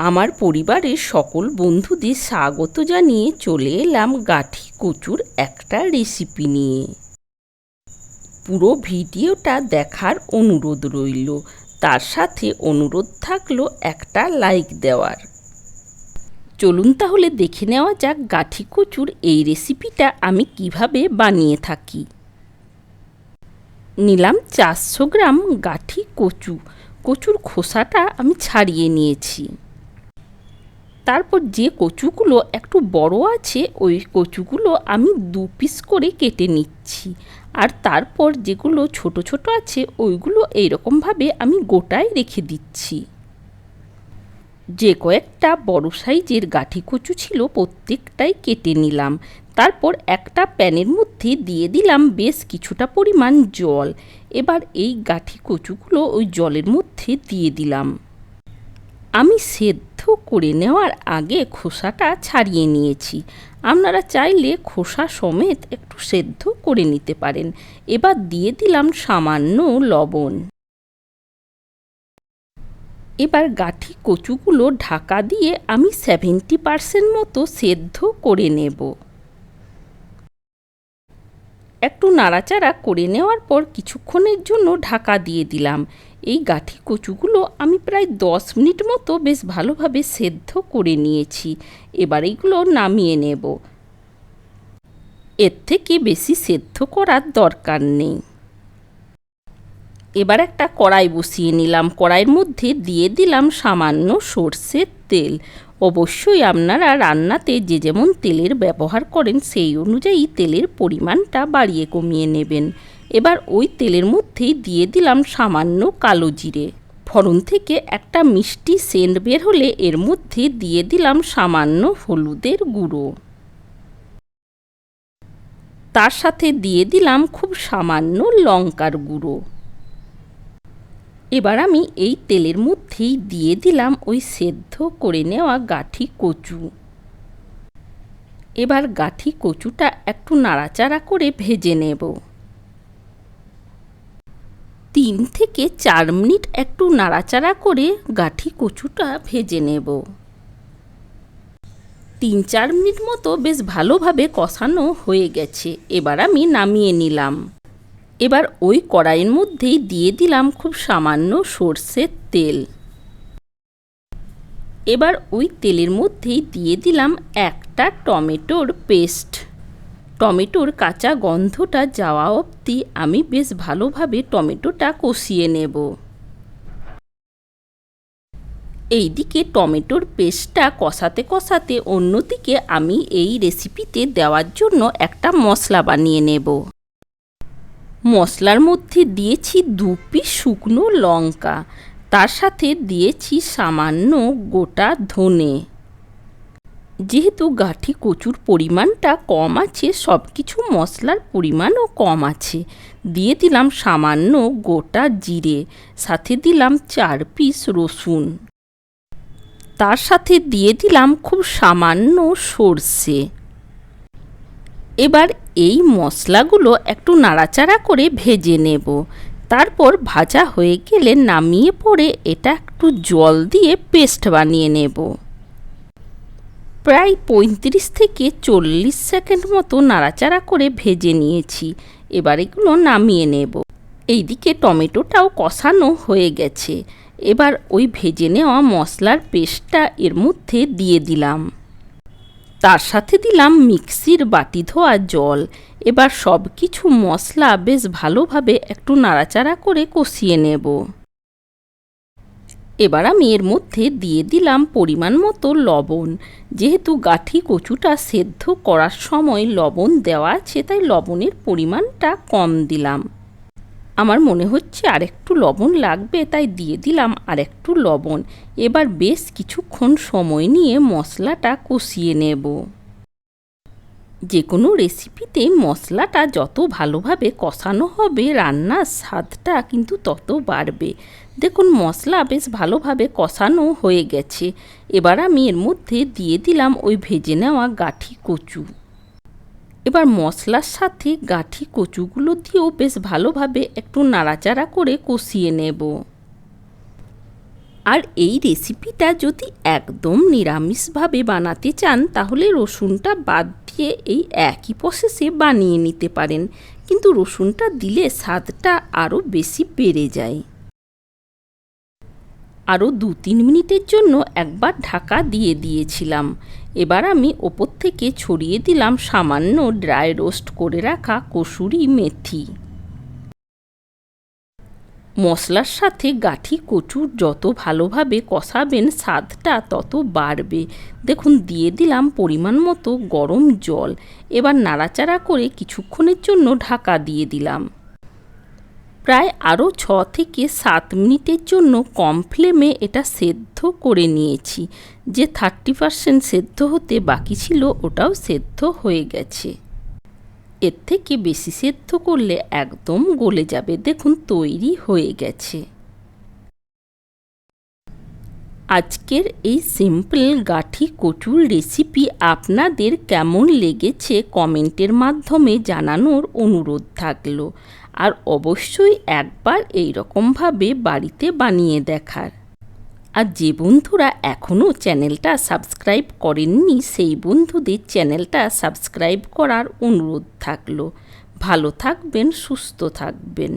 আমার পরিবারের সকল বন্ধুদের স্বাগত জানিয়ে চলে এলাম গাঠি কচুর একটা রেসিপি নিয়ে। পুরো ভিডিওটা দেখার অনুরোধ রইল, তার সাথে অনুরোধ থাকলো একটা লাইক দেওয়ার। চলুন তাহলে দেখে নেওয়া যাক গাঠি কচুর এই রেসিপিটা আমি কিভাবে বানিয়ে থাকি। নিলাম 400 গ্রাম গাঠি কচু। কচুর খোসাটা আমি ছাড়িয়ে নিয়েছি। তারপর যে কচুগুলো একটু বড় আছে ওই কচুগুলো আমি 2 পিস করে কেটে নিচ্ছি, আর তারপর যেগুলো ছোট ছোট আছে ওইগুলো এইরকমভাবে আমি গোটায় রেখে দিচ্ছি। যে কয়েকটা বড় সাইজের গাঠি কচু ছিল প্রত্যেকটাই কেটে নিলাম। তারপর একটা প্যানের মধ্যে দিয়ে দিলাম বেশ কিছুটা পরিমাণ জল। এবার এই গাঠি কচুগুলো ওই জলের মধ্যে দিয়ে দিলাম। আমি সেদ্ধ করে নেওয়ার আগে খোসাটা ছাড়িয়ে নিয়েছি। আপনারা চাইলে খোসা সমেত একটু সেদ্ধ করে নিতে পারেন। এবার দিয়ে দিলাম সামান্য লবণ। এবার গাঠি কচুগুলো ঢাকা দিয়ে আমি 70% মতো সেদ্ধ করে নেব। একটু নাড়াচাড়া করে নেওয়ার পর কিছুক্ষণের জন্য ঢাকা দিয়ে দিলাম। এই গাঠি কচুগুলো আমি প্রায় 10 মিনিট মতো বেশ ভালোভাবে সেদ্ধ করে নিয়েছি। এবার এইগুলো নামিয়ে নেব। এর থেকে বেশি সেদ্ধ করার দরকার নেই। এবার একটা কড়াই বসিয়ে নিলাম। কড়াইয়ের মধ্যে দিয়ে দিলাম সামান্য সর্ষের তেল। অবশ্যই আপনারা রান্নাতে যে যেমন তেলের ব্যবহার করেন সেই অনুযায়ী তেলের পরিমাণটা বাড়িয়ে কমিয়ে নেবেন। এবার ওই তেলের মধ্যেই দিয়ে দিলাম সামান্য কালো জিরে। ফোড়ন থেকে একটা মিষ্টি সেন্ট বের হলে এর মধ্যে দিয়ে দিলাম সামান্য হলুদের গুঁড়ো। তার সাথে দিয়ে দিলাম খুব সামান্য লঙ্কার গুঁড়ো। এবার আমি এই তেলের মধ্যেই দিয়ে দিলাম ওই সেদ্ধ করে নেওয়া গাঠি কচু। এবার গাঠি কচুটা একটু নাড়াচাড়া করে ভেজে নেব। 3 থেকে 4 মিনিট একটু নাড়াচাড়া করে গাঠি কচুটা ভেজে নেব। 3-4 মিনিট মতো বেশ ভালোভাবে কষানো হয়ে গেছে। এবার আমি নামিয়ে নিলাম। এবার ওই কড়াইয়ের মধ্যেই দিয়ে দিলাম খুব সামান্য সর্ষের তেল। এবার ওই তেলের মধ্যেই দিয়ে দিলাম একটা টমেটোর পেস্ট। টমেটোর কাঁচা গন্ধটা যাওয়া অবধি আমি বেশ ভালোভাবে টমেটোটা কষিয়ে নেব। এইদিকে টমেটোর পেস্টটা কষাতে কষাতে অন্যদিকে আমি এই রেসিপিতে দেওয়ার জন্য একটা মশলা বানিয়ে নেব। মশলার মধ্যে দিয়েছি 2 পিস শুকনো লঙ্কা, তার সাথে দিয়েছি সামান্য গোটা ধনে। যেহেতু গাঠি কচুর পরিমাণটা কম আছে, সব কিছু মশলার পরিমাণও কম আছে। দিয়ে দিলাম সামান্য গোটা জিরে, সাথে দিলাম 4 পিস রসুন। তার সাথে দিয়ে দিলাম খুব সামান্য সর্ষে। এবার এই মশলাগুলো একটু নাড়াচাড়া করে ভেজে নেব। তারপর ভাজা হয়ে গেলে নামিয়ে পরে এটা একটু জল দিয়ে পেস্ট বানিয়ে নেব। প্রায় 35 থেকে 40 সেকেন্ড মতো নাড়াচাড়া করে ভেজে নিয়েছি। এবার এগুলো নামিয়ে নেব। এইদিকে টমেটোটাও কষানো হয়ে গেছে। এবার ওই ভেজে নেওয়া মশলার পেস্টটা এর মধ্যে দিয়ে দিলাম। তার সাথে দিলাম মিক্সির বাটি ধোয়া জল। এবার সব কিছু মশলা বেশ ভালোভাবে একটু নাড়াচাড়া করে কষিয়ে নেব। এবার আমি এর মধ্যে দিয়ে দিলাম পরিমাণ মতো লবণ। যেহেতু গাঠি কচুটা সেদ্ধ করার সময় লবণ দেওয়া আছে, তাই লবণের পরিমাণটা কম দিলাম। আমার মনে হচ্ছে আরেকটু লবণ লাগবে, তাই দিয়ে দিলাম আরেকটু লবণ। এবার বেশ কিছুক্ষণ সময় নিয়ে মশলাটা কষিয়ে নেব। যে কোনো রেসিপিতে মশলাটা যত ভালোভাবে কষানো হবে রান্নার স্বাদটা কিন্তু তত বাড়বে। দেখুন মশলা বেশ ভালোভাবে কষানো হয়ে গেছে। এবার আমি এর মধ্যে দিয়ে দিলাম ওই ভেজে নেওয়া গাঠি কচু। এবার মশলার সাথে গাঠি কচুগুলো দিয়েও বেশ ভালোভাবে একটু নাড়াচাড়া করে কষিয়ে নেব। আর এই রেসিপিটা যদি একদম নিরামিষভাবে বানাতে চান তাহলে রসুনটা বাদ দিয়ে এই একই প্রসেসে বানিয়ে নিতে পারেন, কিন্তু রসুনটা দিলে স্বাদটা আরও বেশি বেড়ে যায়। আরও 2-3 মিনিটের জন্য একবার ঢাকা দিয়ে দিয়েছিলাম। এবার আমি ওপর থেকে ছড়িয়ে দিলাম সামান্য ড্রাই রোস্ট করে রাখা কসুরি মেথি। মশলার সাথে গাঠি কচু যত ভালোভাবে কষাবেন স্বাদটা তত বাড়বে। দেখুন দিয়ে দিলাম পরিমাণ মতো গরম জল। এবার নাড়াচাড়া করে কিছুক্ষণের জন্য ঢাকা দিয়ে দিলাম। প্রায় আরও 6 থেকে 7 মিনিটের জন্য কম ফ্লেমে এটা সেদ্ধ করে নিয়েছি। যে 30% সেদ্ধ হতে বাকি ছিল ওটাও সেদ্ধ হয়ে গেছে। এর থেকে বেশি সেদ্ধ করলে একদম গলে যাবে। দেখুন তৈরি হয়ে গেছে। আজকের এই সিম্পল গাঠি কচুর রেসিপি আপনাদের কেমন লেগেছে কমেন্টের মাধ্যমে জানানোর অনুরোধ থাকলো। আর অবশ্যই একবার এই রকমভাবে বাড়িতে বানিয়ে দেখার। আর যে বন্ধুরা এখনও চ্যানেলটা সাবস্ক্রাইব করেননি সেই বন্ধুদের চ্যানেলটা সাবস্ক্রাইব করার অনুরোধ থাকলো। ভালো থাকবেন, সুস্থ থাকবেন।